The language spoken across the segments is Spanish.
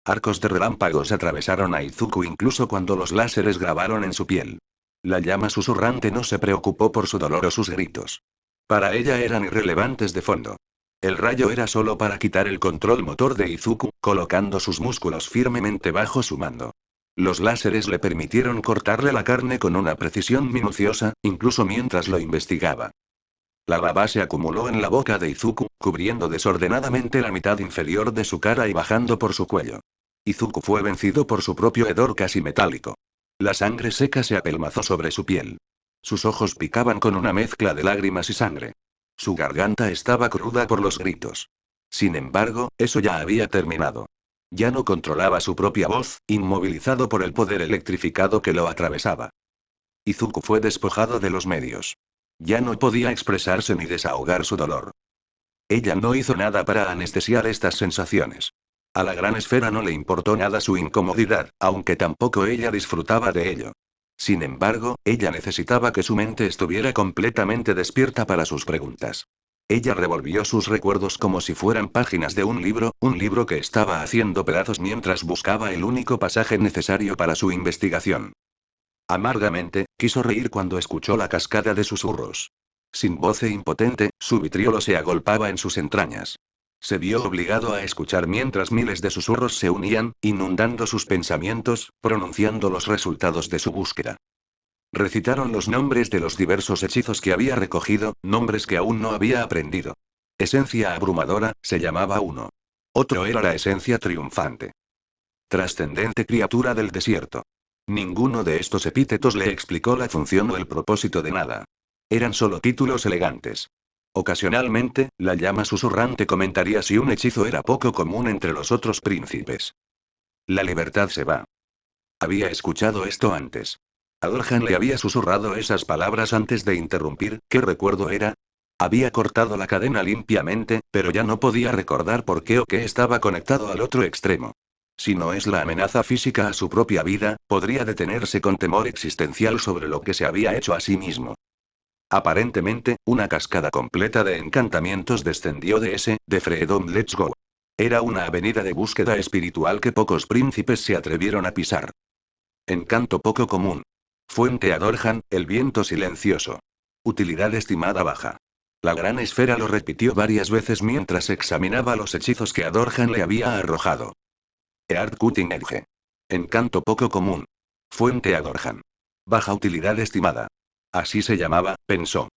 Arcos de relámpagos atravesaron a Izuku incluso cuando los láseres grabaron en su piel. La llama susurrante no se preocupó por su dolor o sus gritos. Para ella eran irrelevantes de fondo. El rayo era solo para quitar el control motor de Izuku, colocando sus músculos firmemente bajo su mando. Los láseres le permitieron cortarle la carne con una precisión minuciosa, incluso mientras lo investigaba. La baba se acumuló en la boca de Izuku, cubriendo desordenadamente la mitad inferior de su cara y bajando por su cuello. Izuku fue vencido por su propio hedor casi metálico. La sangre seca se apelmazó sobre su piel. Sus ojos picaban con una mezcla de lágrimas y sangre. Su garganta estaba cruda por los gritos. Sin embargo, eso ya había terminado. Ya no controlaba su propia voz, inmovilizado por el poder electrificado que lo atravesaba. Izuku fue despojado de los medios. Ya no podía expresarse ni desahogar su dolor. Ella no hizo nada para anestesiar estas sensaciones. A la gran esfera no le importó nada su incomodidad, aunque tampoco ella disfrutaba de ello. Sin embargo, ella necesitaba que su mente estuviera completamente despierta para sus preguntas. Ella revolvió sus recuerdos como si fueran páginas de un libro que estaba haciendo pedazos mientras buscaba el único pasaje necesario para su investigación. Amargamente, quiso reír cuando escuchó la cascada de susurros. Sin voz e impotente, su vitriolo se agolpaba en sus entrañas. Se vio obligado a escuchar mientras miles de susurros se unían, inundando sus pensamientos, pronunciando los resultados de su búsqueda. Recitaron los nombres de los diversos hechizos que había recogido, nombres que aún no había aprendido. Esencia abrumadora, se llamaba uno. Otro era la esencia triunfante. Trascendente criatura del desierto. Ninguno de estos epítetos le explicó la función o el propósito de nada. Eran solo títulos elegantes. Ocasionalmente, la llama susurrante comentaría si un hechizo era poco común entre los otros príncipes. La libertad se va. Había escuchado esto antes. Adorhan le había susurrado esas palabras antes de interrumpir. ¿Qué recuerdo era? Había cortado la cadena limpiamente, pero ya no podía recordar por qué o qué estaba conectado al otro extremo. Si no es la amenaza física a su propia vida, podría detenerse con temor existencial sobre lo que se había hecho a sí mismo. Aparentemente, una cascada completa de encantamientos descendió de Freedom Let's Go. Era una avenida de búsqueda espiritual que pocos príncipes se atrevieron a pisar. Encanto poco común. Fuente Adorhan, el viento silencioso. Utilidad estimada baja. La gran esfera lo repitió varias veces mientras examinaba los hechizos que Adorhan le había arrojado. Earth Cutting Edge. Encanto poco común. Fuente Adorhan. Baja utilidad estimada. Así se llamaba, pensó.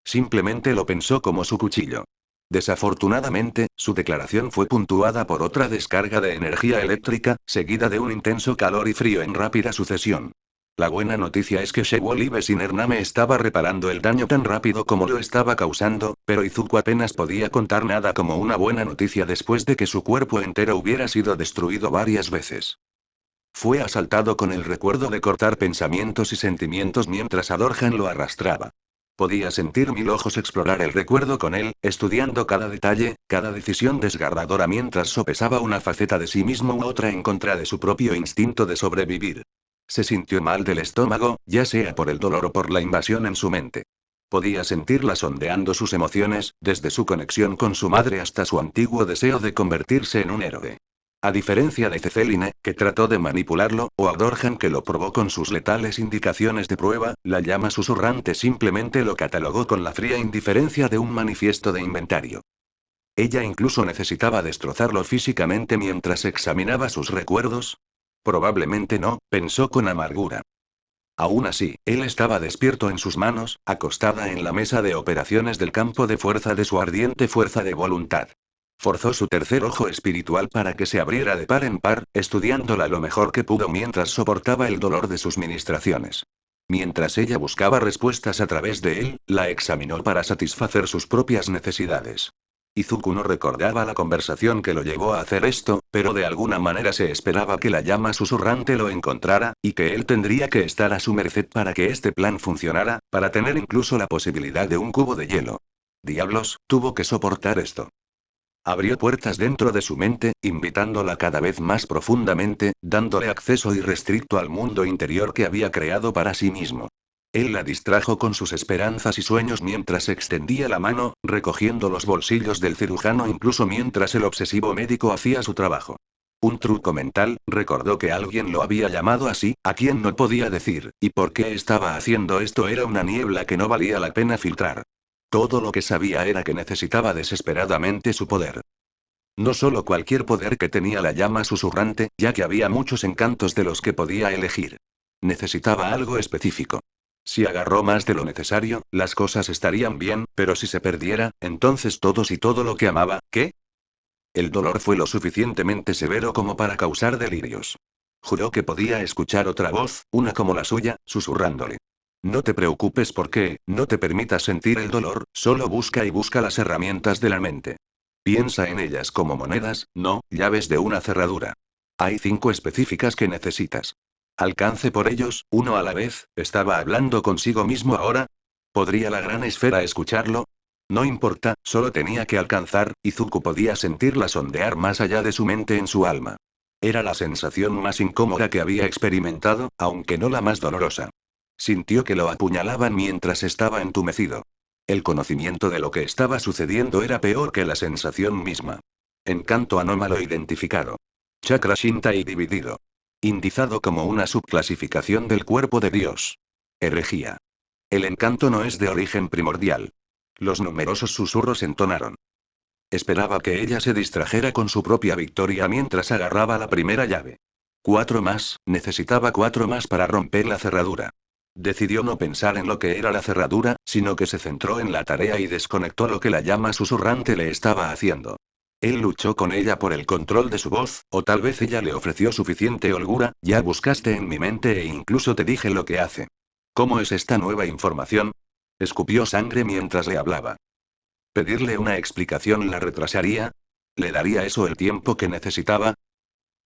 Simplemente lo pensó como su cuchillo. Desafortunadamente, su declaración fue puntuada por otra descarga de energía eléctrica, seguida de un intenso calor y frío en rápida sucesión. La buena noticia es que Shewolive Sinername estaba reparando el daño tan rápido como lo estaba causando, pero Izuku apenas podía contar nada como una buena noticia después de que su cuerpo entero hubiera sido destruido varias veces. Fue asaltado con el recuerdo de cortar pensamientos y sentimientos mientras Adorhan lo arrastraba. Podía sentir 1000 ojos explorar el recuerdo con él, estudiando cada detalle, cada decisión desgarradora mientras sopesaba una faceta de sí mismo u otra en contra de su propio instinto de sobrevivir. Se sintió mal del estómago, ya sea por el dolor o por la invasión en su mente. Podía sentirla sondeando sus emociones, desde su conexión con su madre hasta su antiguo deseo de convertirse en un héroe. A diferencia de Ceceline, que trató de manipularlo, o Adorhan que lo probó con sus letales indicaciones de prueba, la llama susurrante simplemente lo catalogó con la fría indiferencia de un manifiesto de inventario. ¿Ella incluso necesitaba destrozarlo físicamente mientras examinaba sus recuerdos? Probablemente no, pensó con amargura. Aún así, él estaba despierto en sus manos, acostada en la mesa de operaciones del campo de fuerza de su ardiente fuerza de voluntad. Forzó su tercer ojo espiritual para que se abriera de par en par, estudiándola lo mejor que pudo mientras soportaba el dolor de sus ministraciones. Mientras ella buscaba respuestas a través de él, la examinó para satisfacer sus propias necesidades. Izuku no recordaba la conversación que lo llevó a hacer esto, pero de alguna manera se esperaba que la llama susurrante lo encontrara, y que él tendría que estar a su merced para que este plan funcionara, para tener incluso la posibilidad de un cubo de hielo. Diablos, tuvo que soportar esto. Abrió puertas dentro de su mente, invitándola cada vez más profundamente, dándole acceso irrestricto al mundo interior que había creado para sí mismo. Él la distrajo con sus esperanzas y sueños mientras extendía la mano, recogiendo los bolsillos del cirujano incluso mientras el obsesivo médico hacía su trabajo. Un truco mental, recordó que alguien lo había llamado así, a quien no podía decir, y por qué estaba haciendo esto era una niebla que no valía la pena filtrar. Todo lo que sabía era que necesitaba desesperadamente su poder. No solo cualquier poder que tenía la llama susurrante, ya que había muchos encantos de los que podía elegir. Necesitaba algo específico. Si agarró más de lo necesario, las cosas estarían bien, pero si se perdiera, entonces todos y todo lo que amaba, ¿qué? El dolor fue lo suficientemente severo como para causar delirios. Juró que podía escuchar otra voz, una como la suya, susurrándole. No te preocupes porque, no te permitas sentir el dolor, solo busca y busca las herramientas de la mente. Piensa en ellas como monedas, no, llaves de una cerradura. Hay 5 específicas que necesitas. Alcance por ellos, uno a la vez, ¿estaba hablando consigo mismo ahora? ¿Podría la gran esfera escucharlo? No importa, solo tenía que alcanzar, y Zuko podía sentirla sondear más allá de su mente en su alma. Era la sensación más incómoda que había experimentado, aunque no la más dolorosa. Sintió que lo apuñalaban mientras estaba entumecido. El conocimiento de lo que estaba sucediendo era peor que la sensación misma. Encanto anómalo identificado. Chakra Shintai dividido. Indizado como una subclasificación del cuerpo de Dios. Herejía. El encanto no es de origen primordial. Los numerosos susurros entonaron. Esperaba que ella se distrajera con su propia victoria mientras agarraba la primera llave. 4 más, necesitaba 4 más para romper la cerradura. Decidió no pensar en lo que era la cerradura, sino que se centró en la tarea y desconectó lo que la llama susurrante le estaba haciendo. Él luchó con ella por el control de su voz, o tal vez ella le ofreció suficiente holgura, ya buscaste en mi mente e incluso te dije lo que hace. ¿Cómo es esta nueva información? Escupió sangre mientras le hablaba. ¿Pedirle una explicación la retrasaría? ¿Le daría eso el tiempo que necesitaba?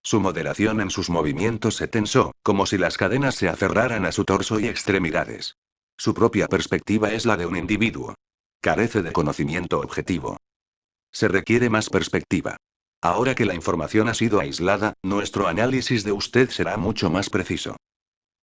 Su moderación en sus movimientos se tensó, como si las cadenas se aferraran a su torso y extremidades. Su propia perspectiva es la de un individuo. Carece de conocimiento objetivo. Se requiere más perspectiva. Ahora que la información ha sido aislada, nuestro análisis de usted será mucho más preciso.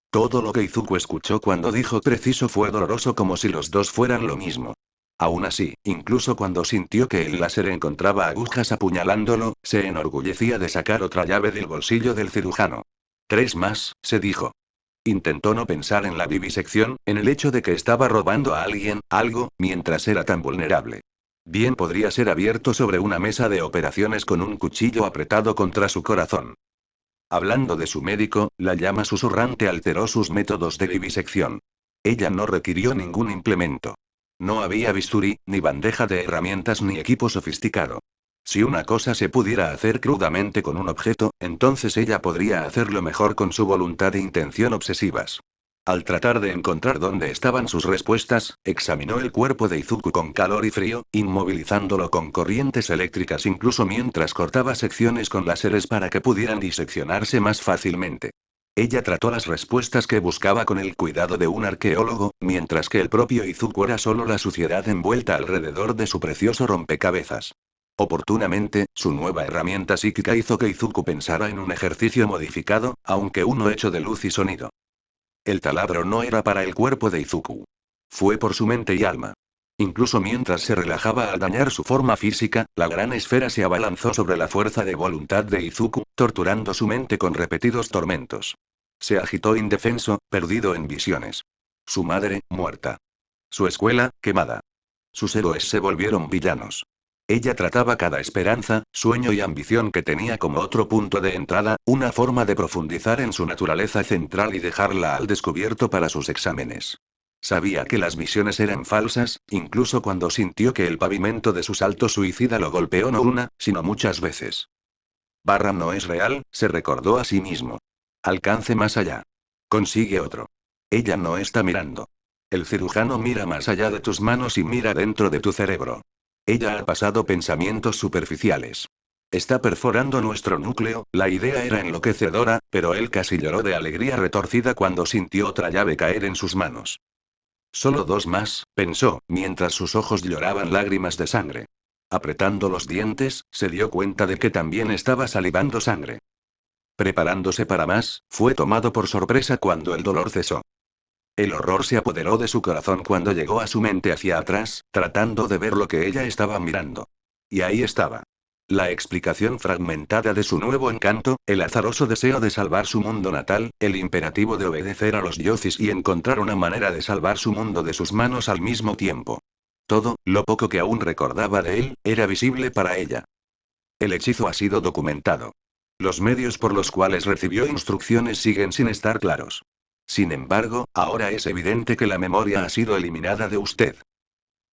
Todo lo que Izuku escuchó cuando dijo preciso fue doloroso como si los dos fueran lo mismo. Aún así, incluso cuando sintió que el láser encontraba agujas apuñalándolo, se enorgullecía de sacar otra llave del bolsillo del cirujano. 3 más, se dijo. Intentó no pensar en la vivisección, en el hecho de que estaba robando a alguien, algo, mientras era tan vulnerable. Bien podría ser abierto sobre una mesa de operaciones con un cuchillo apretado contra su corazón. Hablando de su médico, la llama susurrante alteró sus métodos de vivisección. Ella no requirió ningún implemento. No había bisturí, ni bandeja de herramientas ni equipo sofisticado. Si una cosa se pudiera hacer crudamente con un objeto, entonces ella podría hacerlo mejor con su voluntad e intención obsesivas. Al tratar de encontrar dónde estaban sus respuestas, examinó el cuerpo de Izuku con calor y frío, inmovilizándolo con corrientes eléctricas incluso mientras cortaba secciones con láseres para que pudieran diseccionarse más fácilmente. Ella trató las respuestas que buscaba con el cuidado de un arqueólogo, mientras que el propio Izuku era solo la suciedad envuelta alrededor de su precioso rompecabezas. Oportunamente, su nueva herramienta psíquica hizo que Izuku pensara en un ejercicio modificado, aunque uno hecho de luz y sonido. El taladro no era para el cuerpo de Izuku. Fue por su mente y alma. Incluso mientras se relajaba al dañar su forma física, la gran esfera se abalanzó sobre la fuerza de voluntad de Izuku, torturando su mente con repetidos tormentos. Se agitó indefenso, perdido en visiones. Su madre, muerta. Su escuela, quemada. Sus héroes se volvieron villanos. Ella trataba cada esperanza, sueño y ambición que tenía como otro punto de entrada, una forma de profundizar en su naturaleza central y dejarla al descubierto para sus exámenes. Sabía que las visiones eran falsas, incluso cuando sintió que el pavimento de su salto suicida lo golpeó no una, sino muchas veces. Barra no es real, se recordó a sí mismo. Alcance más allá. Consigue otro. Ella no está mirando. El cirujano mira más allá de tus manos y mira dentro de tu cerebro. Ella ha pasado pensamientos superficiales. Está perforando nuestro núcleo, la idea era enloquecedora, pero él casi lloró de alegría retorcida cuando sintió otra llave caer en sus manos. Solo 2 más, pensó, mientras sus ojos lloraban lágrimas de sangre. Apretando los dientes, se dio cuenta de que también estaba salivando sangre. Preparándose para más, fue tomado por sorpresa cuando el dolor cesó. El horror se apoderó de su corazón cuando llegó a su mente hacia atrás, tratando de ver lo que ella estaba mirando. Y ahí estaba. La explicación fragmentada de su nuevo encanto, el azaroso deseo de salvar su mundo natal, el imperativo de obedecer a los Yocis y encontrar una manera de salvar su mundo de sus manos al mismo tiempo. Todo, lo poco que aún recordaba de él, era visible para ella. El hechizo ha sido documentado. Los medios por los cuales recibió instrucciones siguen sin estar claros. Sin embargo, ahora es evidente que la memoria ha sido eliminada de usted.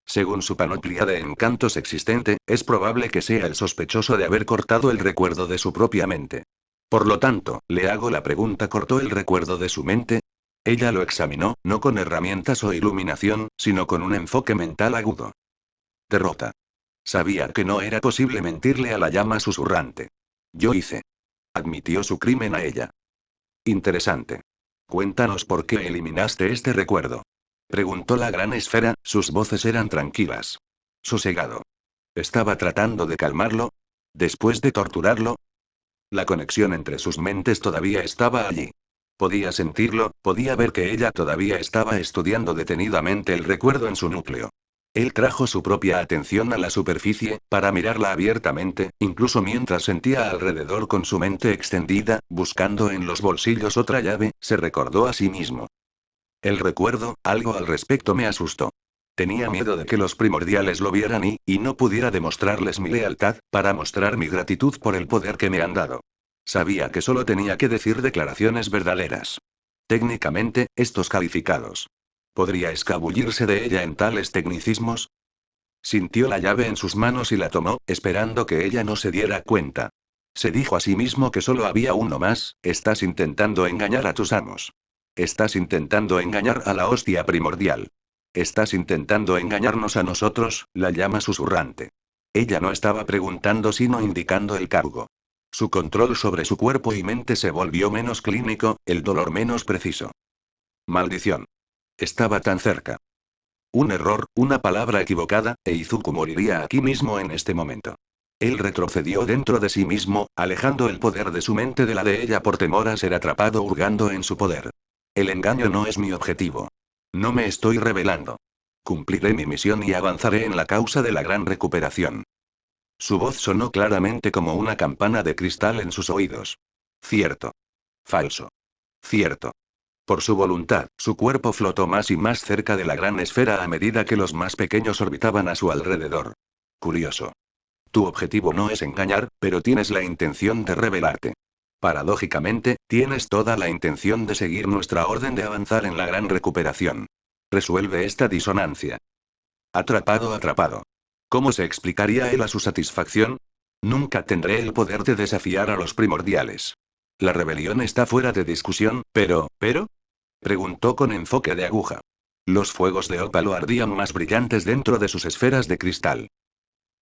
Según su panoplia de encantos existente, es probable que sea el sospechoso de haber cortado el recuerdo de su propia mente. Por lo tanto, le hago la pregunta: ¿cortó el recuerdo de su mente? Ella lo examinó, no con herramientas o iluminación, sino con un enfoque mental agudo. Derrota. Sabía que no era posible mentirle a la llama susurrante. Yo hice. Admitió su crimen a ella. Interesante. Cuéntanos por qué eliminaste este recuerdo. Preguntó la gran esfera, sus voces eran tranquilas. Sosegado. ¿Estaba tratando de calmarlo? ¿Después de torturarlo? La conexión entre sus mentes todavía estaba allí. Podía sentirlo, podía ver que ella todavía estaba estudiando detenidamente el recuerdo en su núcleo. Él trajo su propia atención a la superficie, para mirarla abiertamente, incluso mientras sentía alrededor con su mente extendida, buscando en los bolsillos otra llave, se recordó a sí mismo. El recuerdo, algo al respecto me asustó. Tenía miedo de que los primordiales lo vieran y no pudiera demostrarles mi lealtad, para mostrar mi gratitud por el poder que me han dado. Sabía que solo tenía que decir declaraciones verdaderas. Técnicamente, estos calificados. ¿Podría escabullirse de ella en tales tecnicismos? Sintió la llave en sus manos y la tomó, esperando que ella no se diera cuenta. Se dijo a sí mismo que solo había uno más: estás intentando engañar a tus amos. Estás intentando engañar a la hostia primordial. Estás intentando engañarnos a nosotros, la llama susurrante. Ella no estaba preguntando sino indicando el cargo. Su control sobre su cuerpo y mente se volvió menos clínico, el dolor menos preciso. Maldición. Estaba tan cerca. Un error, una palabra equivocada, e Izuku moriría aquí mismo en este momento. Él retrocedió dentro de sí mismo, alejando el poder de su mente de la de ella por temor a ser atrapado hurgando en su poder. El engaño no es mi objetivo. No me estoy rebelando. Cumpliré mi misión y avanzaré en la causa de la gran recuperación. Su voz sonó claramente como una campana de cristal en sus oídos. Cierto. Falso. Cierto. Por su voluntad, su cuerpo flotó más y más cerca de la gran esfera a medida que los más pequeños orbitaban a su alrededor. Curioso. Tu objetivo no es engañar, pero tienes la intención de rebelarte. Paradójicamente, tienes toda la intención de seguir nuestra orden de avanzar en la gran recuperación. Resuelve esta disonancia. Atrapado, atrapado. ¿Cómo se explicaría él a su satisfacción? Nunca tendré el poder de desafiar a los primordiales. La rebelión está fuera de discusión, pero, preguntó con enfoque de aguja. Los fuegos de ópalo ardían más brillantes dentro de sus esferas de cristal.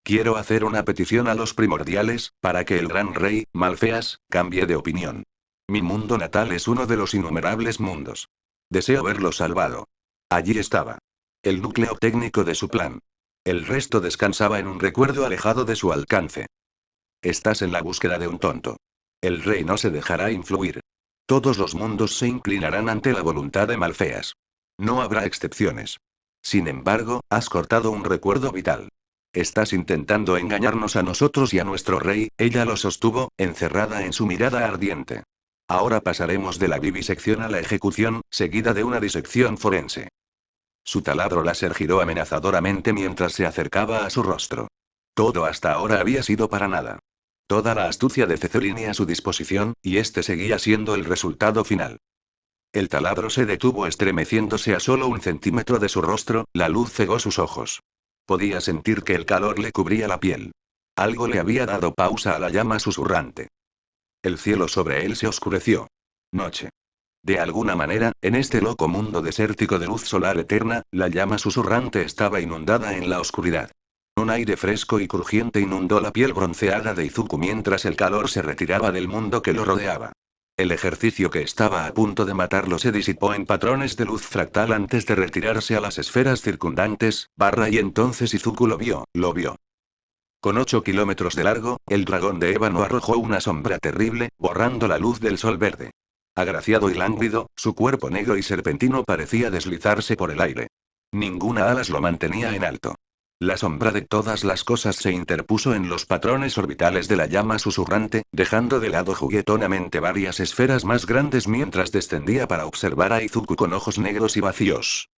Quiero hacer una petición a los primordiales, para que el gran rey, Malfeas, cambie de opinión. Mi mundo natal es uno de los innumerables mundos. Deseo verlo salvado. Allí estaba. El núcleo técnico de su plan. El resto descansaba en un recuerdo alejado de su alcance. Estás en la búsqueda de un tonto. El rey no se dejará influir. Todos los mundos se inclinarán ante la voluntad de Malfeas. No habrá excepciones. Sin embargo, has cortado un recuerdo vital. Estás intentando engañarnos a nosotros y a nuestro rey, ella lo sostuvo, encerrada en su mirada ardiente. Ahora pasaremos de la vivisección a la ejecución, seguida de una disección forense. Su taladro láser giró amenazadoramente mientras se acercaba a su rostro. Todo hasta ahora había sido para nada. Toda la astucia de Cecelini a su disposición, y este seguía siendo el resultado final. El taladro se detuvo estremeciéndose a solo 1 centímetro de su rostro, la luz cegó sus ojos. Podía sentir que el calor le cubría la piel. Algo le había dado pausa a la llama susurrante. El cielo sobre él se oscureció. Noche. De alguna manera, en este loco mundo desértico de luz solar eterna, la llama susurrante estaba inundada en la oscuridad. Un aire fresco y crujiente inundó la piel bronceada de Izuku mientras el calor se retiraba del mundo que lo rodeaba. El ejercicio que estaba a punto de matarlo se disipó en patrones de luz fractal antes de retirarse a las esferas circundantes, y entonces Izuku lo vio. Con 8 kilómetros de largo, el dragón de ébano arrojó una sombra terrible, borrando la luz del sol verde. Agraciado y lánguido, su cuerpo negro y serpentino parecía deslizarse por el aire. Ninguna alas lo mantenía en alto. La sombra de todas las cosas se interpuso en los patrones orbitales de la llama susurrante, dejando de lado juguetonamente varias esferas más grandes mientras descendía para observar a Izuku con ojos negros y vacíos.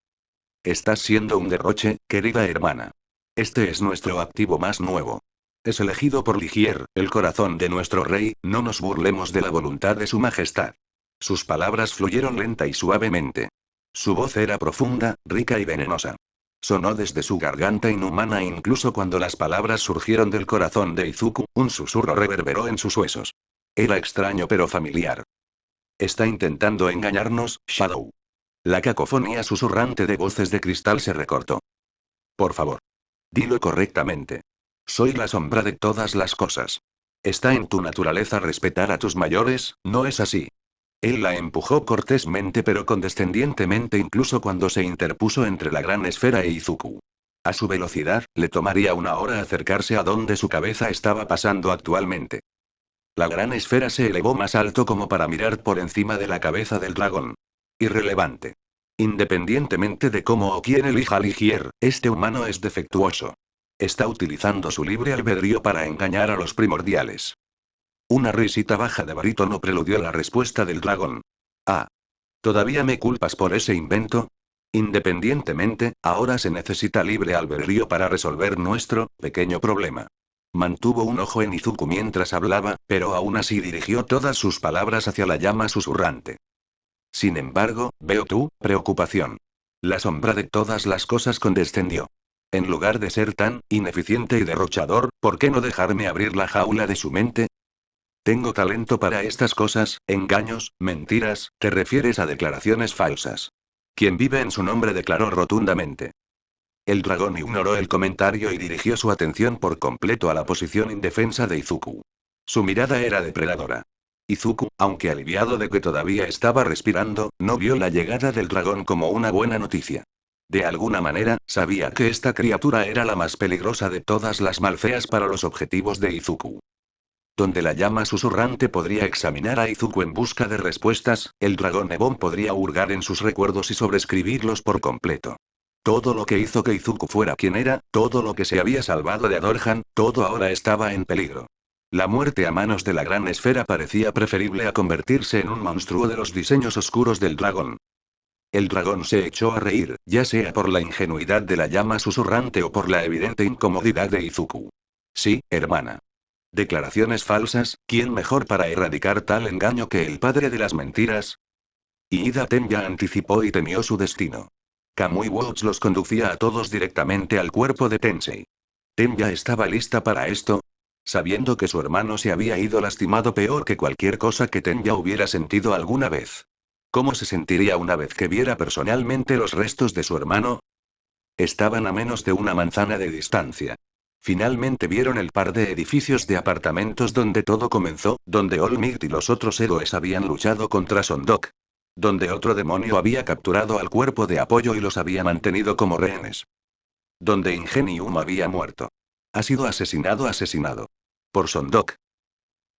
Estás siendo un derroche, querida hermana. Este es nuestro activo más nuevo. Es elegido por Ligier, el corazón de nuestro rey, no nos burlemos de la voluntad de su majestad. Sus palabras fluyeron lenta y suavemente. Su voz era profunda, rica y venenosa. Sonó desde su garganta inhumana e incluso cuando las palabras surgieron del corazón de Izuku, un susurro reverberó en sus huesos. Era extraño pero familiar. Está intentando engañarnos, Shadow. La cacofonía susurrante de voces de cristal se recortó. Por favor. Dilo correctamente. Soy la sombra de todas las cosas. Está en tu naturaleza respetar a tus mayores, ¿no es así? Él la empujó cortésmente pero condescendientemente incluso cuando se interpuso entre la gran esfera e Izuku. A su velocidad, le tomaría una hora acercarse a donde su cabeza estaba pasando actualmente. La gran esfera se elevó más alto como para mirar por encima de la cabeza del dragón. Irrelevante. Independientemente de cómo o quién elija a Ligier, este humano es defectuoso. Está utilizando su libre albedrío para engañar a los primordiales. Una risita baja de barítono preludió la respuesta del dragón. Ah. ¿Todavía me culpas por ese invento? Independientemente, ahora se necesita libre albedrío para resolver nuestro pequeño problema. Mantuvo un ojo en Izuku mientras hablaba, pero aún así dirigió todas sus palabras hacia la llama susurrante. Sin embargo, veo tu preocupación. La sombra de todas las cosas condescendió. En lugar de ser tan ineficiente y derrochador, ¿por qué no dejarme abrir la jaula de su mente? Tengo talento para estas cosas, engaños, mentiras, te refieres a declaraciones falsas. Quien vive en su nombre declaró rotundamente. El dragón ignoró el comentario y dirigió su atención por completo a la posición indefensa de Izuku. Su mirada era depredadora. Izuku, aunque aliviado de que todavía estaba respirando, no vio la llegada del dragón como una buena noticia. De alguna manera, sabía que esta criatura era la más peligrosa de todas las malfeas para los objetivos de Izuku. Donde la llama susurrante podría examinar a Izuku en busca de respuestas, el dragón Ebon podría hurgar en sus recuerdos y sobreescribirlos por completo. Todo lo que hizo que Izuku fuera quien era, todo lo que se había salvado de Adorhan, todo ahora estaba en peligro. La muerte a manos de la gran esfera parecía preferible a convertirse en un monstruo de los diseños oscuros del dragón. El dragón se echó a reír, ya sea por la ingenuidad de la llama susurrante o por la evidente incomodidad de Izuku. Sí, hermana. Declaraciones falsas, ¿quién mejor para erradicar tal engaño que el padre de las mentiras? Ida Tenya anticipó y temió su destino. Kamui Watch los conducía a todos directamente al cuerpo de Tensei. Tenya estaba lista para esto. Sabiendo que su hermano se había ido lastimado peor que cualquier cosa que Tenya hubiera sentido alguna vez. ¿Cómo se sentiría una vez que viera personalmente los restos de su hermano? Estaban a menos de una manzana de distancia. Finalmente vieron el par de edificios de apartamentos donde todo comenzó, donde All Might y los otros héroes habían luchado contra Sondok. Donde otro demonio había capturado al cuerpo de apoyo y los había mantenido como rehenes. Donde Ingenium había muerto. Ha sido asesinado. Por Sondok.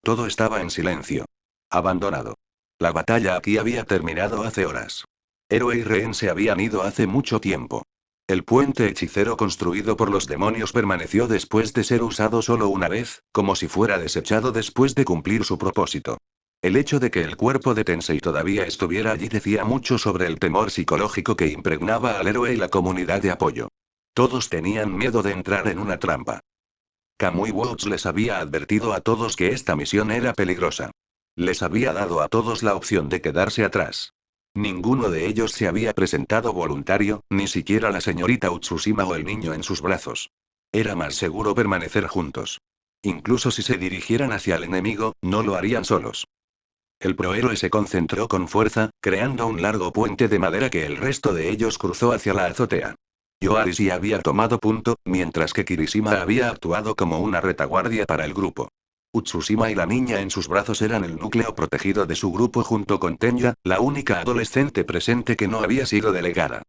Todo estaba en silencio. Abandonado. La batalla aquí había terminado hace horas. Héroe y rehén se habían ido hace mucho tiempo. El puente hechicero construido por los demonios permaneció después de ser usado solo una vez, como si fuera desechado después de cumplir su propósito. El hecho de que el cuerpo de Tensei todavía estuviera allí decía mucho sobre el temor psicológico que impregnaba al héroe y la comunidad de apoyo. Todos tenían miedo de entrar en una trampa. Kamui Watch les había advertido a todos que esta misión era peligrosa. Les había dado a todos la opción de quedarse atrás. Ninguno de ellos se había presentado voluntario, ni siquiera la señorita Utsushima o el niño en sus brazos. Era más seguro permanecer juntos. Incluso si se dirigieran hacia el enemigo, no lo harían solos. El prohéroe se concentró con fuerza, creando un largo puente de madera que el resto de ellos cruzó hacia la azotea. Yoarishi había tomado punto, mientras que Kirishima había actuado como una retaguardia para el grupo. Utsushima y la niña en sus brazos eran el núcleo protegido de su grupo junto con Tenya, la única adolescente presente que no había sido delegada.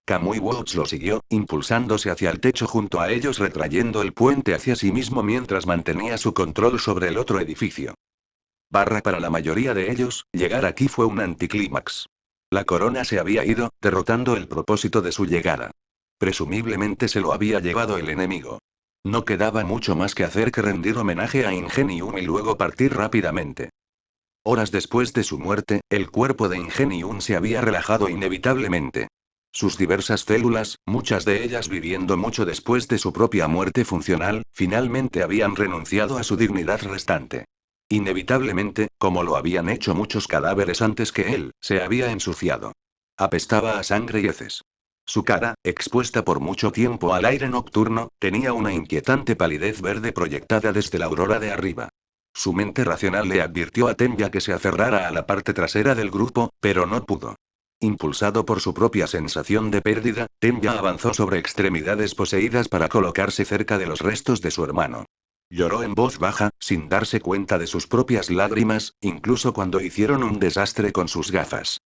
Kamui Watch lo siguió, impulsándose hacia el techo junto a ellos retrayendo el puente hacia sí mismo mientras mantenía su control sobre el otro edificio. Para la mayoría de ellos, llegar aquí fue un anticlímax. La corona se había ido, derrotando el propósito de su llegada. Presumiblemente se lo había llevado el enemigo. No quedaba mucho más que hacer que rendir homenaje a Ingenium y luego partir rápidamente. Horas después de su muerte, el cuerpo de Ingenium se había relajado inevitablemente. Sus diversas células, muchas de ellas viviendo mucho después de su propia muerte funcional, finalmente habían renunciado a su dignidad restante. Inevitablemente, como lo habían hecho muchos cadáveres antes que él, se había ensuciado. Apestaba a sangre y heces. Su cara, expuesta por mucho tiempo al aire nocturno, tenía una inquietante palidez verde proyectada desde la aurora de arriba. Su mente racional le advirtió a Tenya que se aferrara a la parte trasera del grupo, pero no pudo. Impulsado por su propia sensación de pérdida, Tenya avanzó sobre extremidades poseídas para colocarse cerca de los restos de su hermano. Lloró en voz baja, sin darse cuenta de sus propias lágrimas, incluso cuando hicieron un desastre con sus gafas.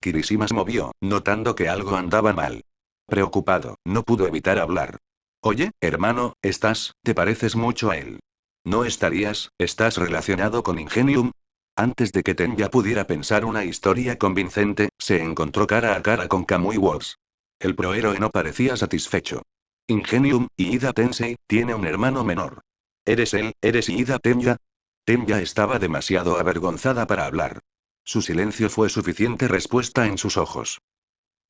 Kirishima se movió, notando que algo andaba mal. Preocupado, no pudo evitar hablar. Oye, hermano, te pareces mucho a él. ¿No estás relacionado con Ingenium? Antes de que Tenya pudiera pensar una historia convincente, se encontró cara a cara con Kamui Works. El prohéroe no parecía satisfecho. Ingenium, y Ida Tensei, tiene un hermano menor. ¿Eres Ida Tenya? Tenya estaba demasiado avergonzada para hablar. Su silencio fue suficiente respuesta en sus ojos.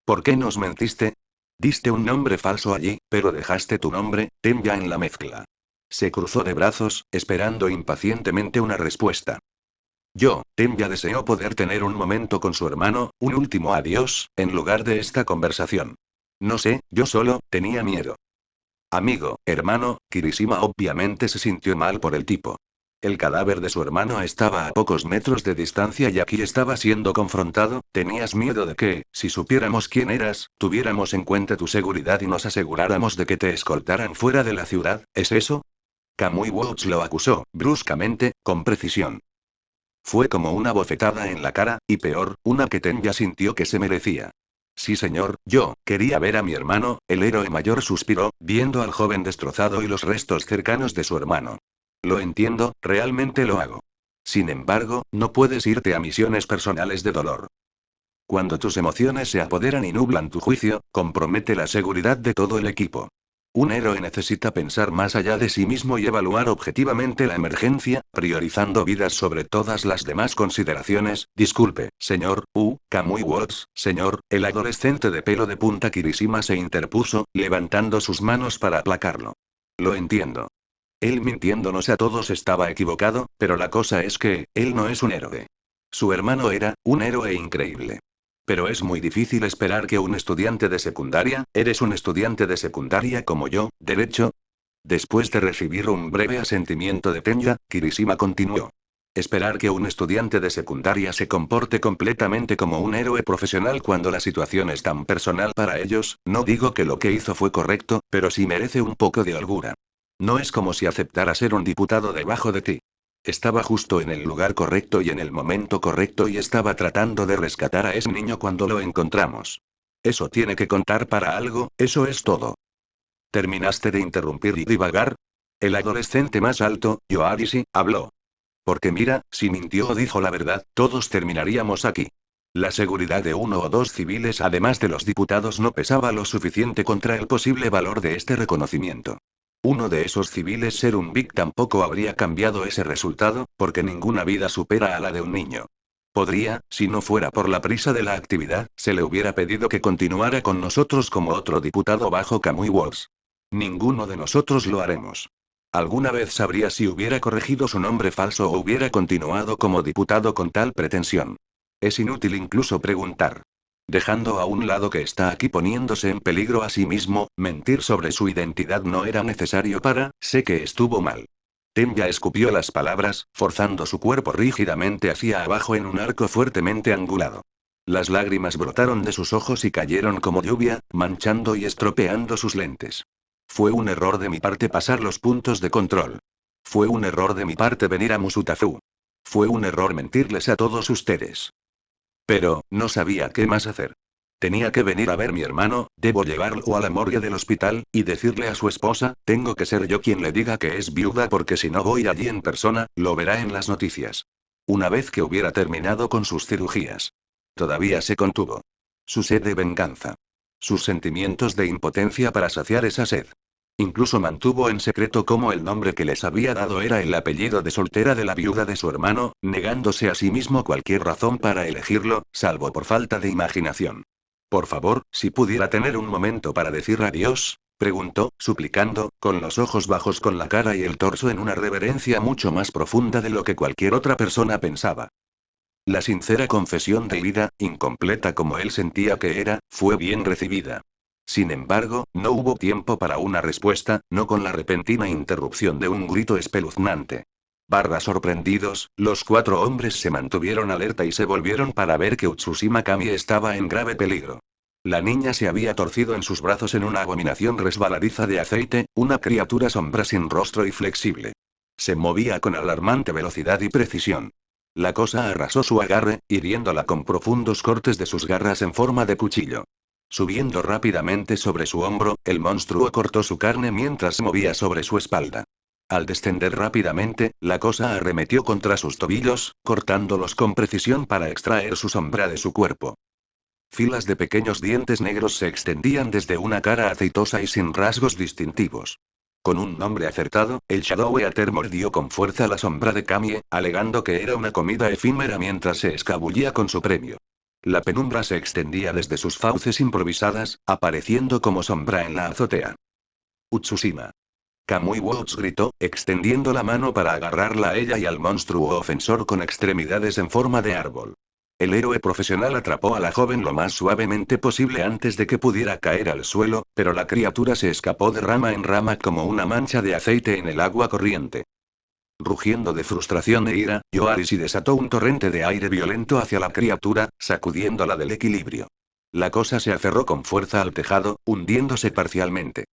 ¿Por qué nos mentiste? Diste un nombre falso allí, pero dejaste tu nombre, Tenya, en la mezcla. Se cruzó de brazos, esperando impacientemente una respuesta. Tenya deseó poder tener un momento con su hermano, un último adiós, en lugar de esta conversación. No sé, yo solo, tenía miedo. Amigo, hermano, Kirishima obviamente se sintió mal por el tipo. El cadáver de su hermano estaba a pocos metros de distancia y aquí estaba siendo confrontado. ¿Tenías miedo de que, si supiéramos quién eras, tuviéramos en cuenta tu seguridad y nos aseguráramos de que te escoltaran fuera de la ciudad? ¿Es eso? Kamui Woods lo acusó, bruscamente, con precisión. Fue como una bofetada en la cara, y peor, una que Tenya sintió que se merecía. Sí, señor, yo quería ver a mi hermano, el héroe mayor suspiró, viendo al joven destrozado y los restos cercanos de su hermano. Lo entiendo, realmente lo hago. Sin embargo, no puedes irte a misiones personales de dolor. Cuando tus emociones se apoderan y nublan tu juicio, compromete la seguridad de todo el equipo. Un héroe necesita pensar más allá de sí mismo y evaluar objetivamente la emergencia, priorizando vidas sobre todas las demás consideraciones. Disculpe, señor, Kamui Watts, señor, el adolescente de pelo de punta Kirishima se interpuso, levantando sus manos para aplacarlo. Lo entiendo. Él mintiéndonos a todos estaba equivocado, pero la cosa es que, él no es un héroe. Su hermano era, un héroe increíble. Pero es muy difícil esperar que un estudiante de secundaria, ¿eres un estudiante de secundaria como yo, derecho? Después de recibir un breve asentimiento de Tenya, Kirishima continuó. Esperar que un estudiante de secundaria se comporte completamente como un héroe profesional cuando la situación es tan personal para ellos, no digo que lo que hizo fue correcto, pero sí merece un poco de holgura. No es como si aceptara ser un diputado debajo de ti. Estaba justo en el lugar correcto y en el momento correcto y estaba tratando de rescatar a ese niño cuando lo encontramos. Eso tiene que contar para algo, eso es todo. ¿Terminaste de interrumpir y divagar? El adolescente más alto, Yoarishi, habló. Porque mira, si mintió o dijo la verdad, todos terminaríamos aquí. La seguridad de uno o dos civiles además de los diputados no pesaba lo suficiente contra el posible valor de este reconocimiento. Uno de esos civiles ser un Big tampoco habría cambiado ese resultado, porque ninguna vida supera a la de un niño. Podría, si no fuera por la prisa de la actividad, se le hubiera pedido que continuara con nosotros como otro diputado bajo Kamui Walls. Ninguno de nosotros lo haremos. ¿Alguna vez sabría si hubiera corregido su nombre falso o hubiera continuado como diputado con tal pretensión? Es inútil incluso preguntar. Dejando a un lado que está aquí poniéndose en peligro a sí mismo, mentir sobre su identidad no era necesario sé que estuvo mal. Tenya escupió las palabras, forzando su cuerpo rígidamente hacia abajo en un arco fuertemente angulado. Las lágrimas brotaron de sus ojos y cayeron como lluvia, manchando y estropeando sus lentes. Fue un error de mi parte pasar los puntos de control. Fue un error de mi parte venir a Musutafu. Fue un error mentirles a todos ustedes. Pero, no sabía qué más hacer. Tenía que venir a ver mi hermano, debo llevarlo a la morgue del hospital, y decirle a su esposa, tengo que ser yo quien le diga que es viuda porque si no voy allí en persona, lo verá en las noticias. Una vez que hubiera terminado con sus cirugías. Todavía se contuvo. Su sed de venganza. sus sentimientos de impotencia para saciar esa sed. Incluso mantuvo en secreto cómo el nombre que les había dado era el apellido de soltera de la viuda de su hermano, negándose a sí mismo cualquier razón para elegirlo, salvo por falta de imaginación. Por favor, si pudiera tener un momento para decir adiós, preguntó, suplicando, con los ojos bajos, con la cara y el torso en una reverencia mucho más profunda de lo que cualquier otra persona pensaba. La sincera confesión de Ida, incompleta como él sentía que era, fue bien recibida. Sin embargo, no hubo tiempo para una respuesta, no con la repentina interrupción de un grito espeluznante. Sorprendidos, los 4 hombres se mantuvieron alerta y se volvieron para ver que Utsushima Kami estaba en grave peligro. La niña se había torcido en sus brazos en una abominación resbaladiza de aceite, una criatura sombra sin rostro y flexible. Se movía con alarmante velocidad y precisión. La cosa arrasó su agarre, hiriéndola con profundos cortes de sus garras en forma de cuchillo. Subiendo rápidamente sobre su hombro, el monstruo cortó su carne mientras se movía sobre su espalda. Al descender rápidamente, la cosa arremetió contra sus tobillos, cortándolos con precisión para extraer su sombra de su cuerpo. Filas de pequeños dientes negros se extendían desde una cara aceitosa y sin rasgos distintivos. Con un nombre acertado, el Shadow Eater mordió con fuerza la sombra de Kamie, alegando que era una comida efímera mientras se escabullía con su premio. La penumbra se extendía desde sus fauces improvisadas, apareciendo como sombra en la azotea. Utsushima. Kamui Woods gritó, extendiendo la mano para agarrarla a ella y al monstruo ofensor con extremidades en forma de árbol. El héroe profesional atrapó a la joven lo más suavemente posible antes de que pudiera caer al suelo, pero la criatura se escapó de rama en rama como una mancha de aceite en el agua corriente. Rugiendo de frustración e ira, Yoarishi desató un torrente de aire violento hacia la criatura, sacudiéndola del equilibrio. La cosa se aferró con fuerza al tejado, hundiéndose parcialmente.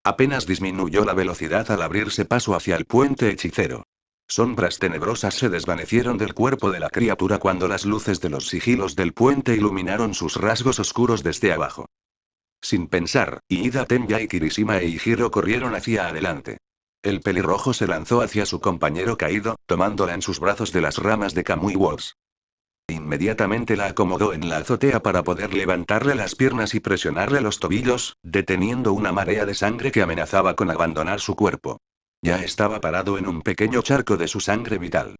Apenas disminuyó la velocidad al abrirse paso hacia el puente hechicero. Sombras tenebrosas se desvanecieron del cuerpo de la criatura cuando las luces de los sigilos del puente iluminaron sus rasgos oscuros desde abajo. Sin pensar, Iida Tenya y Kirishima e Ihiro corrieron hacia adelante. El pelirrojo se lanzó hacia su compañero caído, tomándola en sus brazos de las ramas de Kamui Woods. Inmediatamente la acomodó en la azotea para poder levantarle las piernas y presionarle los tobillos, deteniendo una marea de sangre que amenazaba con abandonar su cuerpo. Ya estaba parado en un pequeño charco de su sangre vital.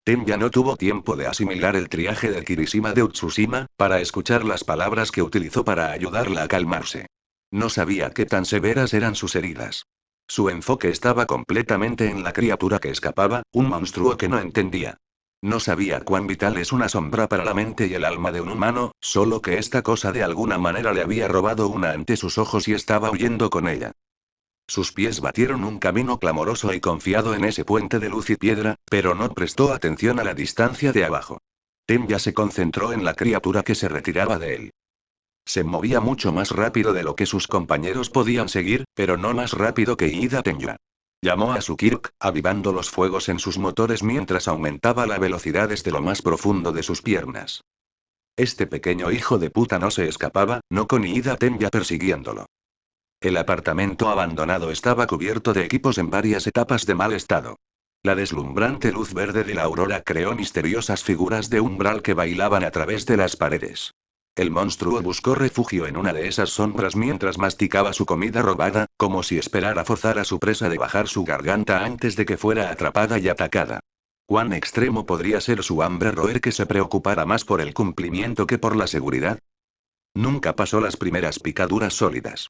Tenya no tuvo tiempo de asimilar el triaje de Kirishima de Utsushima, para escuchar las palabras que utilizó para ayudarla a calmarse. No sabía qué tan severas eran sus heridas. Su enfoque estaba completamente en la criatura que escapaba, un monstruo que no entendía. No sabía cuán vital es una sombra para la mente y el alma de un humano, solo que esta cosa de alguna manera le había robado una ante sus ojos y estaba huyendo con ella. Sus pies batieron un camino clamoroso y confiado en ese puente de luz y piedra, pero no prestó atención a la distancia de abajo. Tenya se concentró en la criatura que se retiraba de él. Se movía mucho más rápido de lo que sus compañeros podían seguir, pero no más rápido que Iida Tenya. Llamó a su Kirk, avivando los fuegos en sus motores mientras aumentaba la velocidad desde lo más profundo de sus piernas. Este pequeño hijo de puta no se escapaba, no con Iida Tenya persiguiéndolo. El apartamento abandonado estaba cubierto de equipos en varias etapas de mal estado. La deslumbrante luz verde de la aurora creó misteriosas figuras de umbral que bailaban a través de las paredes. El monstruo buscó refugio en una de esas sombras mientras masticaba su comida robada, como si esperara forzar a su presa de bajar su garganta antes de que fuera atrapada y atacada. ¿Cuán extremo podría ser su hambre roer que se preocupara más por el cumplimiento que por la seguridad? Nunca pasó las primeras picaduras sólidas.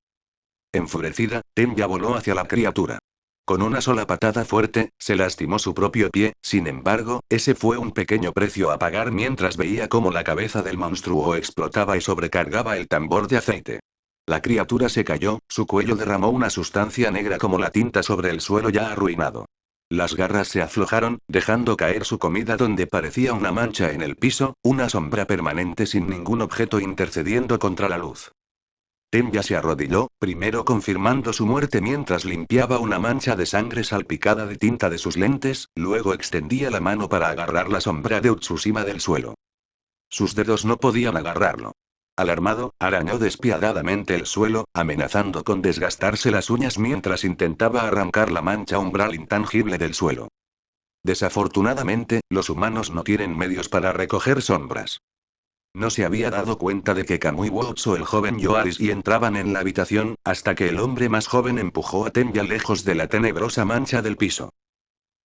Enfurecida, Tenya voló hacia la criatura. Con una sola patada fuerte, se lastimó su propio pie, sin embargo, ese fue un pequeño precio a pagar mientras veía cómo la cabeza del monstruo explotaba y sobrecargaba el tambor de aceite. La criatura se cayó, su cuello derramó una sustancia negra como la tinta sobre el suelo ya arruinado. Las garras se aflojaron, dejando caer su comida donde parecía una mancha en el piso, una sombra permanente sin ningún objeto intercediendo contra la luz. Tenya se arrodilló, primero confirmando su muerte mientras limpiaba una mancha de sangre salpicada de tinta de sus lentes, luego extendía la mano para agarrar la sombra de Utsushima del suelo. Sus dedos no podían agarrarlo. Alarmado, arañó despiadadamente el suelo, amenazando con desgastarse las uñas mientras intentaba arrancar la mancha umbral intangible del suelo. Desafortunadamente, los humanos no tienen medios para recoger sombras. No se había dado cuenta de que Kamui Woods o el joven Yoarisi entraban en la habitación, hasta que el hombre más joven empujó a Tenya lejos de la tenebrosa mancha del piso.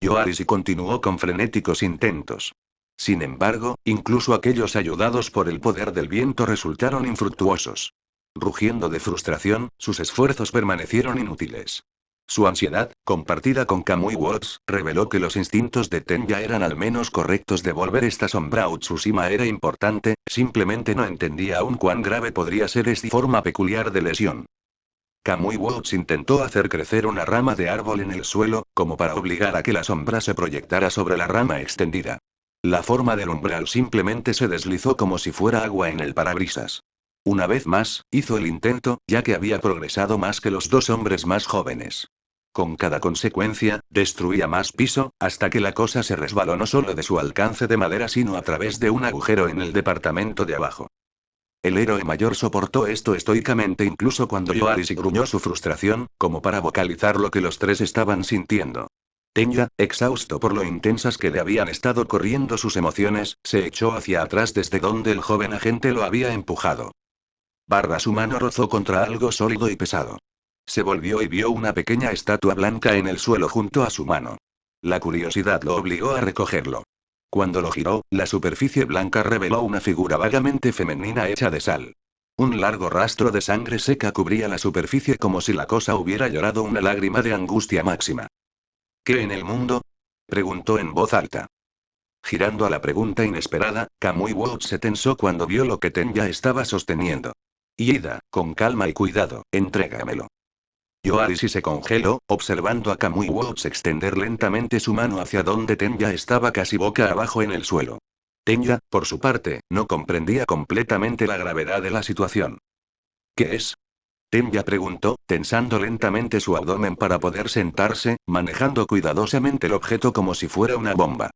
Yoarisi continuó con frenéticos intentos. Sin embargo, incluso aquellos ayudados por el poder del viento resultaron infructuosos. Rugiendo de frustración, sus esfuerzos permanecieron inútiles. Su ansiedad, compartida con Kamui Woods, reveló que los instintos de Tenya eran al menos correctos. Devolver esta sombra a Tsushima era importante, simplemente no entendía aún cuán grave podría ser esta forma peculiar de lesión. Kamui Woods intentó hacer crecer una rama de árbol en el suelo, como para obligar a que la sombra se proyectara sobre la rama extendida. La forma del umbral simplemente se deslizó como si fuera agua en el parabrisas. Una vez más, hizo el intento, ya que había progresado más que los dos hombres más jóvenes. Con cada consecuencia, destruía más piso, hasta que la cosa se resbaló no solo de su alcance de madera sino a través de un agujero en el departamento de abajo. El héroe mayor soportó esto estoicamente incluso cuando Yoarisi gruñó su frustración, como para vocalizar lo que los tres estaban sintiendo. Tenya, exhausto por lo intensas que le habían estado corriendo sus emociones, se echó hacia atrás desde donde el joven agente lo había empujado. Su mano rozó contra algo sólido y pesado. Se volvió y vio una pequeña estatua blanca en el suelo junto a su mano. La curiosidad lo obligó a recogerlo. Cuando lo giró, la superficie blanca reveló una figura vagamente femenina hecha de sal. Un largo rastro de sangre seca cubría la superficie como si la cosa hubiera llorado una lágrima de angustia máxima. ¿Qué en el mundo? Preguntó en voz alta. Girando a la pregunta inesperada, Kamui Woods se tensó cuando vio lo que Tenya estaba sosteniendo. Ida, con calma y cuidado, entrégamelo. Yoarisi se congeló, observando a Kamui Woods extender lentamente su mano hacia donde Tenya estaba casi boca abajo en el suelo. Tenya, por su parte, no comprendía completamente la gravedad de la situación. ¿Qué es? Tenya preguntó, tensando lentamente su abdomen para poder sentarse, manejando cuidadosamente el objeto como si fuera una bomba.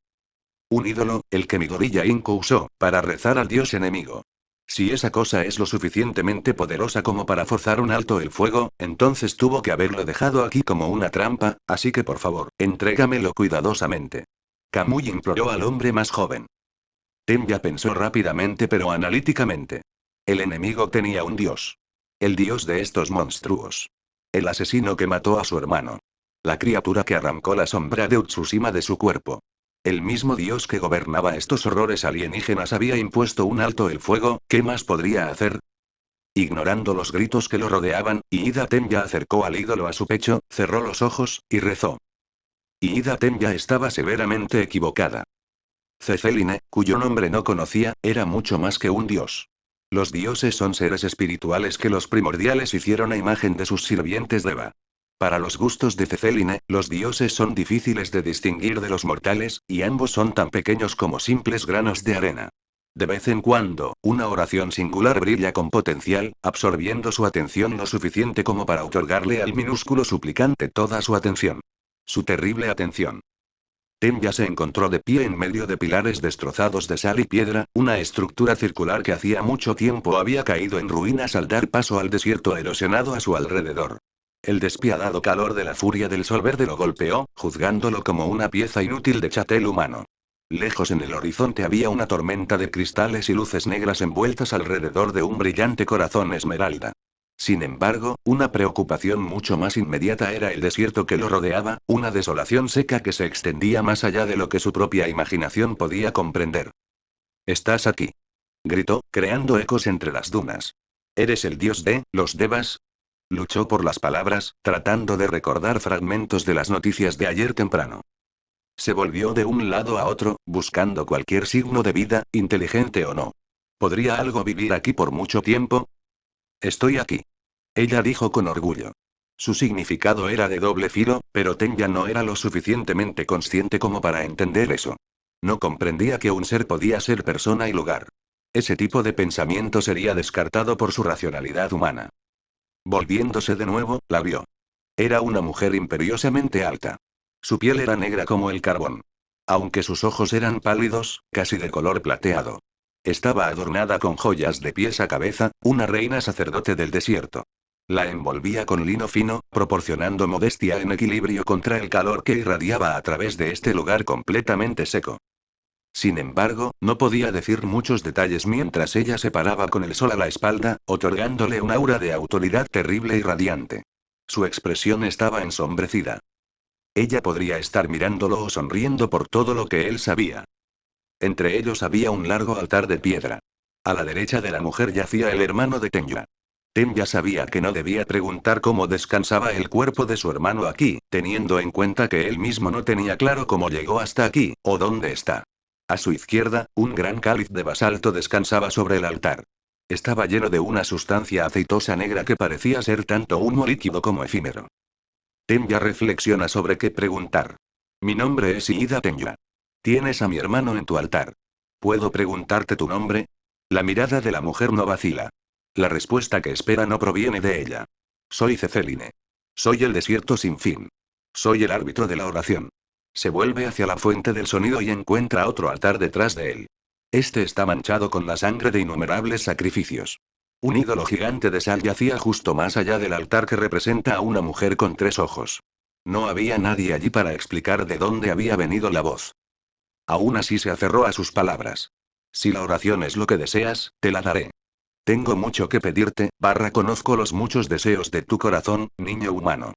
Un ídolo, el que Midoriya Inko usó, para rezar al dios enemigo. Si esa cosa es lo suficientemente poderosa como para forzar un alto el fuego, entonces tuvo que haberlo dejado aquí como una trampa, así que por favor, entrégamelo cuidadosamente. Kamui imploró al hombre más joven. Tenya pensó rápidamente pero analíticamente. El enemigo tenía un dios. El dios de estos monstruos. El asesino que mató a su hermano. La criatura que arrancó la sombra de Tsushima de su cuerpo. El mismo dios que gobernaba estos horrores alienígenas había impuesto un alto el fuego. ¿Qué más podría hacer? Ignorando los gritos que lo rodeaban, Ida Tenya acercó al ídolo a su pecho, cerró los ojos, y rezó. Ida Tenya estaba severamente equivocada. Cefeline, cuyo nombre no conocía, era mucho más que un dios. Los dioses son seres espirituales que los primordiales hicieron a imagen de sus sirvientes Deva. Para los gustos de Cefeline, los dioses son difíciles de distinguir de los mortales, y ambos son tan pequeños como simples granos de arena. De vez en cuando, una oración singular brilla con potencial, absorbiendo su atención lo suficiente como para otorgarle al minúsculo suplicante toda su atención. Su terrible atención. Tenya se encontró de pie en medio de pilares destrozados de sal y piedra, una estructura circular que hacía mucho tiempo había caído en ruinas al dar paso al desierto erosionado a su alrededor. El despiadado calor de la furia del sol verde lo golpeó, juzgándolo como una pieza inútil de chatel humano. Lejos en el horizonte había una tormenta de cristales y luces negras envueltas alrededor de un brillante corazón esmeralda. Sin embargo, una preocupación mucho más inmediata era el desierto que lo rodeaba, una desolación seca que se extendía más allá de lo que su propia imaginación podía comprender. «Estás aquí», gritó, creando ecos entre las dunas. «¿Eres el dios de los Devas?». Luchó por las palabras, tratando de recordar fragmentos de las noticias de ayer temprano. Se volvió de un lado a otro, buscando cualquier signo de vida, inteligente o no. ¿Podría algo vivir aquí por mucho tiempo? «Estoy aquí», ella dijo con orgullo. Su significado era de doble filo, pero Tenya no era lo suficientemente consciente como para entender eso. No comprendía que un ser podía ser persona y lugar. Ese tipo de pensamiento sería descartado por su racionalidad humana. Volviéndose de nuevo, la vio. Era una mujer imperiosamente alta. Su piel era negra como el carbón. Aunque sus ojos eran pálidos, casi de color plateado. Estaba adornada con joyas de pies a cabeza, una reina sacerdote del desierto. La envolvía con lino fino, proporcionando modestia en equilibrio contra el calor que irradiaba a través de este lugar completamente seco. Sin embargo, no podía decir muchos detalles mientras ella se paraba con el sol a la espalda, otorgándole un aura de autoridad terrible y radiante. Su expresión estaba ensombrecida. Ella podría estar mirándolo o sonriendo por todo lo que él sabía. Entre ellos había un largo altar de piedra. A la derecha de la mujer yacía el hermano de Tenya. Tenya sabía que no debía preguntar cómo descansaba el cuerpo de su hermano aquí, teniendo en cuenta que él mismo no tenía claro cómo llegó hasta aquí, o dónde está. A su izquierda, un gran cáliz de basalto descansaba sobre el altar. Estaba lleno de una sustancia aceitosa negra que parecía ser tanto humo líquido como efímero. Tenya reflexiona sobre qué preguntar. Mi nombre es Ida Tenya. Tienes a mi hermano en tu altar. ¿Puedo preguntarte tu nombre? La mirada de la mujer no vacila. La respuesta que espera no proviene de ella. Soy Ceceline. Soy el desierto sin fin. Soy el árbitro de la oración. Se vuelve hacia la fuente del sonido y encuentra otro altar detrás de él. Este está manchado con la sangre de innumerables sacrificios. Un ídolo gigante de sal yacía justo más allá del altar que representa a una mujer con 3 ojos. No había nadie allí para explicar de dónde había venido la voz. Aún así se aferró a sus palabras. Si la oración es lo que deseas, te la daré. Tengo mucho que pedirte, conozco los muchos deseos de tu corazón, niño humano.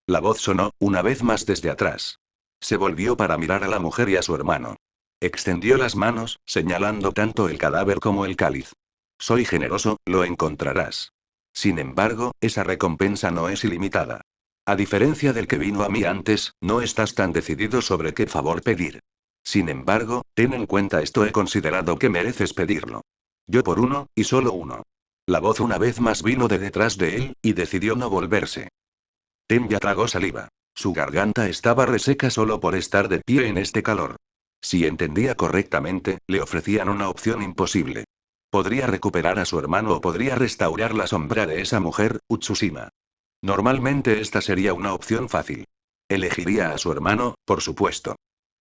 La voz sonó, una vez más desde atrás. Se volvió para mirar a la mujer y a su hermano. Extendió las manos, señalando tanto el cadáver como el cáliz. Soy generoso, lo encontrarás. Sin embargo, esa recompensa no es ilimitada. A diferencia del que vino a mí antes, no estás tan decidido sobre qué favor pedir. Sin embargo, ten en cuenta esto, he considerado que mereces pedirlo. Yo por uno, y solo uno. La voz una vez más vino de detrás de él, y decidió no volverse. Tenya tragó saliva. Su garganta estaba reseca solo por estar de pie en este calor. Si entendía correctamente, le ofrecían una opción imposible. Podría recuperar a su hermano o podría restaurar la sombra de esa mujer, Utsusima. Normalmente esta sería una opción fácil. Elegiría a su hermano, por supuesto.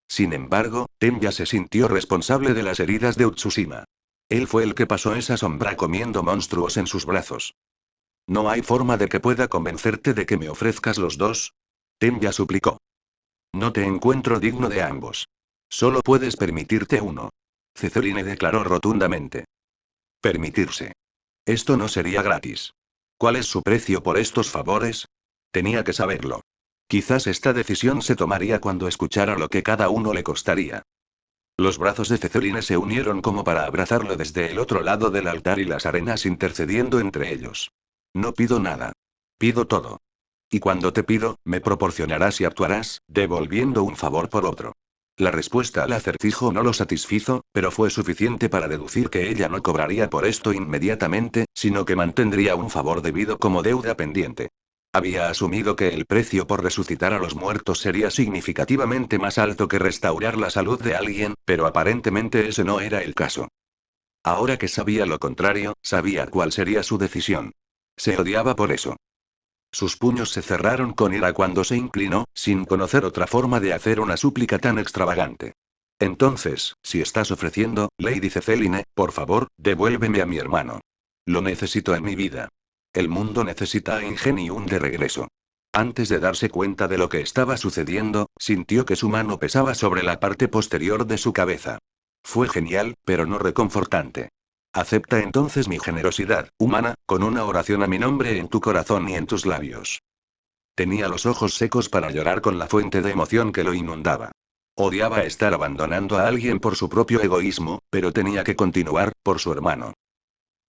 Sin embargo, Tenya se sintió responsable de las heridas de Utsusima. Él fue el que pasó esa sombra comiendo monstruos en sus brazos. ¿No hay forma de que pueda convencerte de que me ofrezcas los dos? Tenya suplicó. No te encuentro digno de ambos. Solo puedes permitirte uno. Ceceline declaró rotundamente. Permitirse. Esto no sería gratis. ¿Cuál es su precio por estos favores? Tenía que saberlo. Quizás esta decisión se tomaría cuando escuchara lo que cada uno le costaría. Los brazos de Ceceline se unieron como para abrazarlo desde el otro lado del altar y las arenas intercediendo entre ellos. No pido nada. Pido todo. Y cuando te pido, me proporcionarás y actuarás, devolviendo un favor por otro. La respuesta al acertijo no lo satisfizo, pero fue suficiente para deducir que ella no cobraría por esto inmediatamente, sino que mantendría un favor debido como deuda pendiente. Había asumido que el precio por resucitar a los muertos sería significativamente más alto que restaurar la salud de alguien, pero aparentemente ese no era el caso. Ahora que sabía lo contrario, sabía cuál sería su decisión. Se odiaba por eso. Sus puños se cerraron con ira cuando se inclinó, sin conocer otra forma de hacer una súplica tan extravagante. Entonces, si estás ofreciendo, Lady Ceceline, por favor, devuélveme a mi hermano. Lo necesito en mi vida. El mundo necesita a Ingenium de regreso. Antes de darse cuenta de lo que estaba sucediendo, sintió que su mano pesaba sobre la parte posterior de su cabeza. Fue genial, pero no reconfortante. Acepta entonces mi generosidad, humana, con una oración a mi nombre en tu corazón y en tus labios. Tenía los ojos secos para llorar con la fuente de emoción que lo inundaba. Odiaba estar abandonando a alguien por su propio egoísmo, pero tenía que continuar, por su hermano.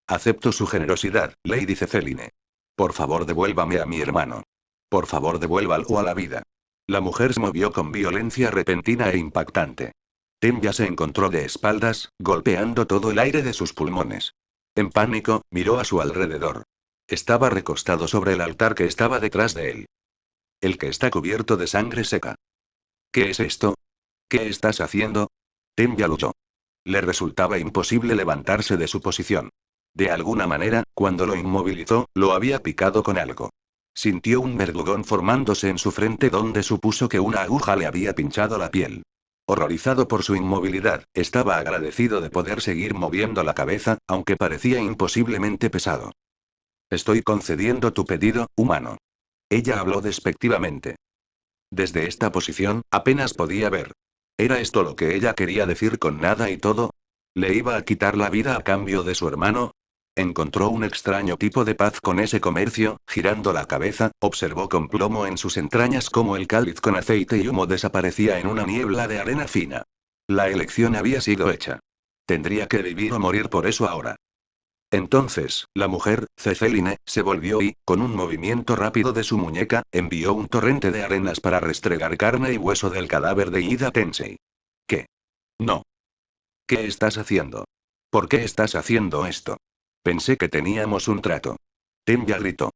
Acepto su generosidad, Lady Ceceline. Por favor, devuélvame a mi hermano. Por favor, devuélvalo a la vida. La mujer se movió con violencia repentina e impactante. Tenya se encontró de espaldas, golpeando todo el aire de sus pulmones. En pánico, miró a su alrededor. Estaba recostado sobre el altar que estaba detrás de él. El que está cubierto de sangre seca. ¿Qué es esto? ¿Qué estás haciendo? Tenya luchó. Le resultaba imposible levantarse de su posición. De alguna manera, cuando lo inmovilizó, lo había picado con algo. Sintió un verdugón formándose en su frente donde supuso que una aguja le había pinchado la piel. Horrorizado por su inmovilidad, estaba agradecido de poder seguir moviendo la cabeza, aunque parecía imposiblemente pesado. Estoy concediendo tu pedido, humano. Ella habló despectivamente. Desde esta posición, apenas podía ver. ¿Era esto lo que ella quería decir con nada y todo? ¿Le iba a quitar la vida a cambio de su hermano? Encontró un extraño tipo de paz con ese comercio, girando la cabeza, observó con plomo en sus entrañas cómo el cáliz con aceite y humo desaparecía en una niebla de arena fina. La elección había sido hecha. Tendría que vivir o morir por eso ahora. Entonces, la mujer, Ceceline, se volvió y, con un movimiento rápido de su muñeca, envió un torrente de arenas para restregar carne y hueso del cadáver de Ida Tensei. ¿Qué? No. ¿Qué estás haciendo? ¿Por qué estás haciendo esto? Pensé que teníamos un trato. Tenya gritó.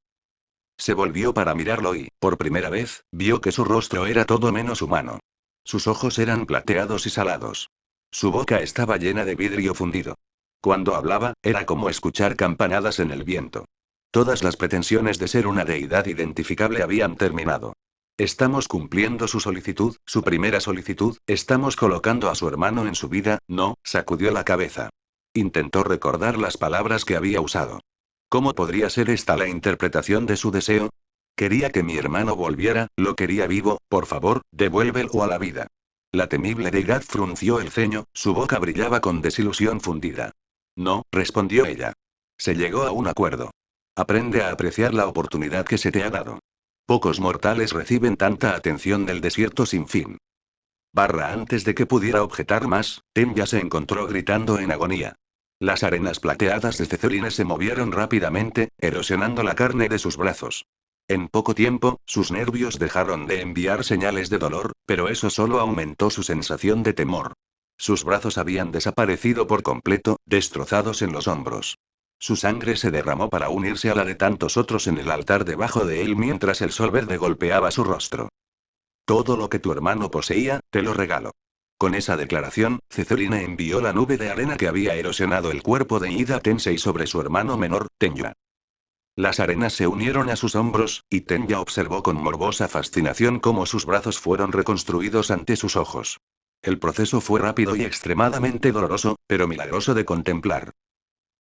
Se volvió para mirarlo y, por primera vez, vio que su rostro era todo menos humano. Sus ojos eran plateados y salados. Su boca estaba llena de vidrio fundido. Cuando hablaba, era como escuchar campanadas en el viento. Todas las pretensiones de ser una deidad identificable habían terminado. Estamos cumpliendo su solicitud, su primera solicitud, estamos colocando a su hermano en su vida, no, sacudió la cabeza. Intentó recordar las palabras que había usado. ¿Cómo podría ser esta la interpretación de su deseo? Quería que mi hermano volviera, lo quería vivo, por favor, devuélvelo a la vida. La temible deidad frunció el ceño, su boca brillaba con desilusión fundida. No, respondió ella. Se llegó a un acuerdo. Aprende a apreciar la oportunidad que se te ha dado. Pocos mortales reciben tanta atención del desierto sin fin. Antes de que pudiera objetar más, Tenya se encontró gritando en agonía. Las arenas plateadas de Ceceline se movieron rápidamente, erosionando la carne de sus brazos. En poco tiempo, sus nervios dejaron de enviar señales de dolor, pero eso solo aumentó su sensación de temor. Sus brazos habían desaparecido por completo, destrozados en los hombros. Su sangre se derramó para unirse a la de tantos otros en el altar debajo de él mientras el sol verde golpeaba su rostro. Todo lo que tu hermano poseía, te lo regalo. Con esa declaración, Ceceline envió la nube de arena que había erosionado el cuerpo de Ida Tensei sobre su hermano menor, Tenya. Las arenas se unieron a sus hombros, y Tenya observó con morbosa fascinación cómo sus brazos fueron reconstruidos ante sus ojos. El proceso fue rápido y extremadamente doloroso, pero milagroso de contemplar.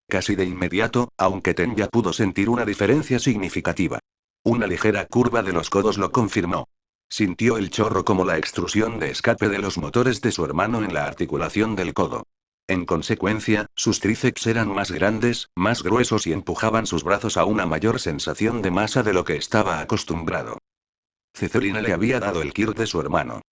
Casi de inmediato, aunque Tenya pudo sentir una diferencia significativa. Una ligera curva de los codos lo confirmó. Sintió el chorro como la extrusión de escape de los motores de su hermano en la articulación del codo. En consecuencia, sus tríceps eran más grandes, más gruesos y empujaban sus brazos a una mayor sensación de masa de lo que estaba acostumbrado. Ceceline le había dado el kir de su hermano.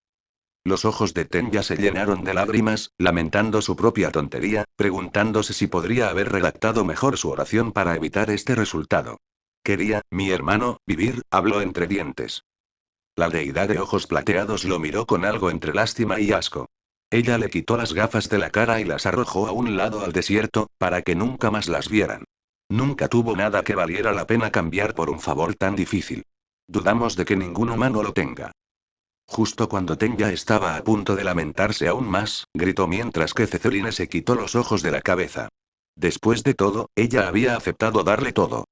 Los ojos de Tenya se llenaron de lágrimas, lamentando su propia tontería, preguntándose si podría haber redactado mejor su oración para evitar este resultado. Quería, mi hermano, vivir, habló entre dientes. La deidad de ojos plateados lo miró con algo entre lástima y asco. Ella le quitó las gafas de la cara y las arrojó a un lado al desierto, para que nunca más las vieran. Nunca tuvo nada que valiera la pena cambiar por un favor tan difícil. Dudamos de que ningún humano lo tenga. Justo cuando Tenya estaba a punto de lamentarse aún más, gritó mientras que Ceceline se quitó los ojos de la cabeza. Después de todo, ella había aceptado darle todo.